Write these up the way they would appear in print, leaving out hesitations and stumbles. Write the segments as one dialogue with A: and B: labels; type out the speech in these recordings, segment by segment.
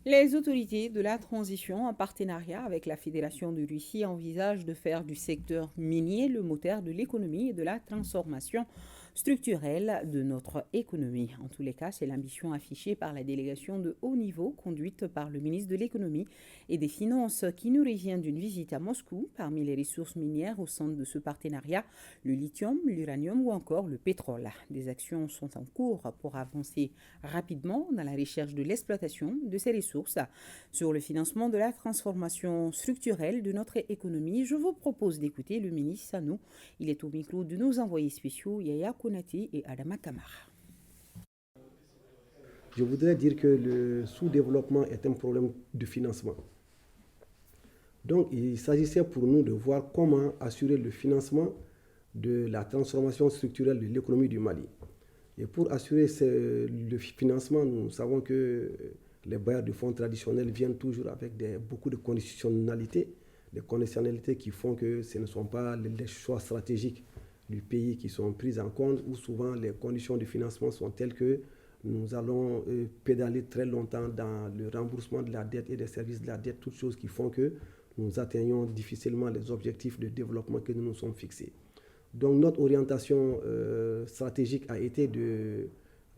A: Les autorités de la transition, en partenariat avec la Fédération de Russie, envisagent de faire du secteur minier le moteur de l'économie et de la transformation structurelle de notre économie. En tous les cas, c'est l'ambition affichée par la délégation de haut niveau conduite par le ministre de l'économie et des finances qui nous revient d'une visite à Moscou. Parmi les ressources minières au centre de ce partenariat, le lithium, l'uranium ou encore le pétrole. Des actions sont en cours pour avancer rapidement dans la recherche de l'exploitation de ces ressources. Sur le financement de la transformation structurelle de notre économie, je vous propose d'écouter le ministre Sano. Il est au micro de nos envoyés spéciaux Yaya Konati et Adama Kamara.
B: Je voudrais dire que le sous-développement est un problème de financement. Donc il s'agissait pour nous de voir comment assurer le financement de la transformation structurelle de l'économie du Mali. Et pour assurer le financement, nous savons que les bailleurs de fonds traditionnels viennent toujours avec beaucoup de conditionnalités, des conditionnalités qui font que ce ne sont pas les choix stratégiques du pays qui sont pris en compte, où souvent les conditions de financement sont telles que nous allons pédaler très longtemps dans le remboursement de la dette et des services de la dette, toutes choses qui font que nous atteignons difficilement les objectifs de développement que nous nous sommes fixés. Donc notre orientation stratégique a été de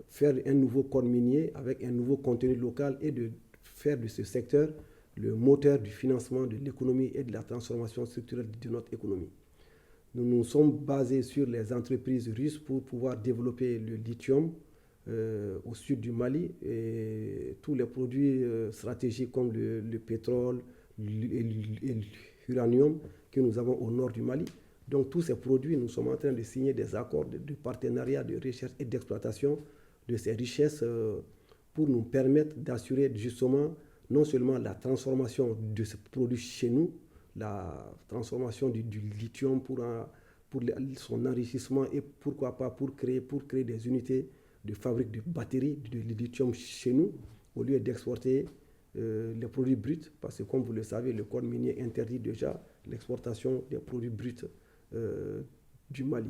B: faire un nouveau code minier avec un nouveau contenu local et de faire de ce secteur le moteur du financement de l'économie et de la transformation structurelle de notre économie. Nous nous sommes basés sur les entreprises russes pour pouvoir développer le lithium au sud du Mali et tous les produits stratégiques comme le pétrole et l'uranium que nous avons au nord du Mali. Donc tous ces produits, nous sommes en train de signer des accords de partenariat, de recherche et d'exploitation de ces richesses pour nous permettre d'assurer justement non seulement la transformation de ces produits chez nous, la transformation du lithium pour son enrichissement et pourquoi pas pour créer des unités de fabrique de batteries de lithium chez nous au lieu d'exporter les produits bruts parce que comme vous le savez, le code minier interdit déjà l'exportation des produits bruts du Mali.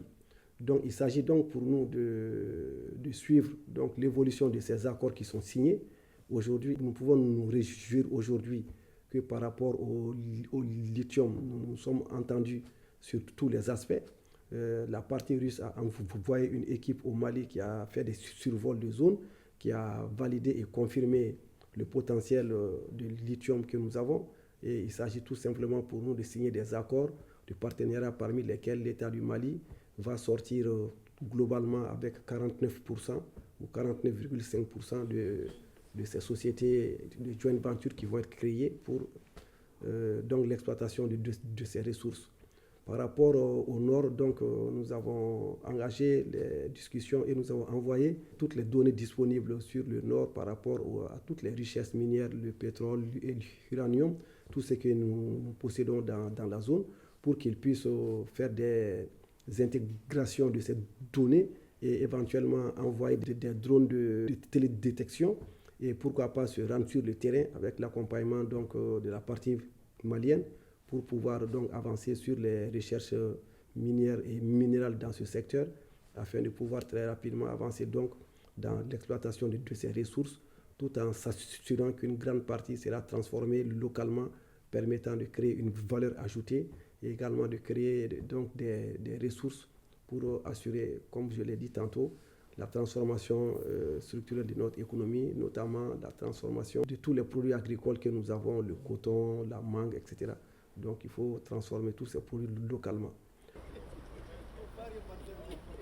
B: Donc il s'agit donc pour nous de suivre donc, l'évolution de ces accords qui sont signés. Aujourd'hui, nous pouvons nous réjouir aujourd'hui que par rapport au lithium, nous nous sommes entendus sur tous les aspects. La partie russe a envoyé une équipe au Mali qui a fait des survols de zone, qui a validé et confirmé le potentiel de lithium que nous avons. Et il s'agit tout simplement pour nous de signer des accords de partenariat parmi lesquels l'État du Mali va sortir globalement avec 49% ou 49,5% de ces sociétés de joint venture qui vont être créées pour donc l'exploitation de ces ressources. Par rapport au nord, donc, nous avons engagé les discussions et nous avons envoyé toutes les données disponibles sur le nord par rapport à toutes les richesses minières, le pétrole et l'uranium, tout ce que nous possédons dans la zone, pour qu'ils puissent faire des intégrations de ces données et éventuellement envoyer des drones de télédétection et pourquoi pas se rendre sur le terrain avec l'accompagnement donc, de la partie malienne pour pouvoir donc avancer sur les recherches minières et minérales dans ce secteur afin de pouvoir très rapidement avancer donc dans l'exploitation de ces ressources tout en s'assurant qu'une grande partie sera transformée localement permettant de créer une valeur ajoutée et également de créer donc des ressources pour assurer, comme je l'ai dit tantôt, la transformation structurelle de notre économie, notamment la transformation de tous les produits agricoles que nous avons, le coton, la mangue, etc. Donc il faut transformer tous ces produits localement.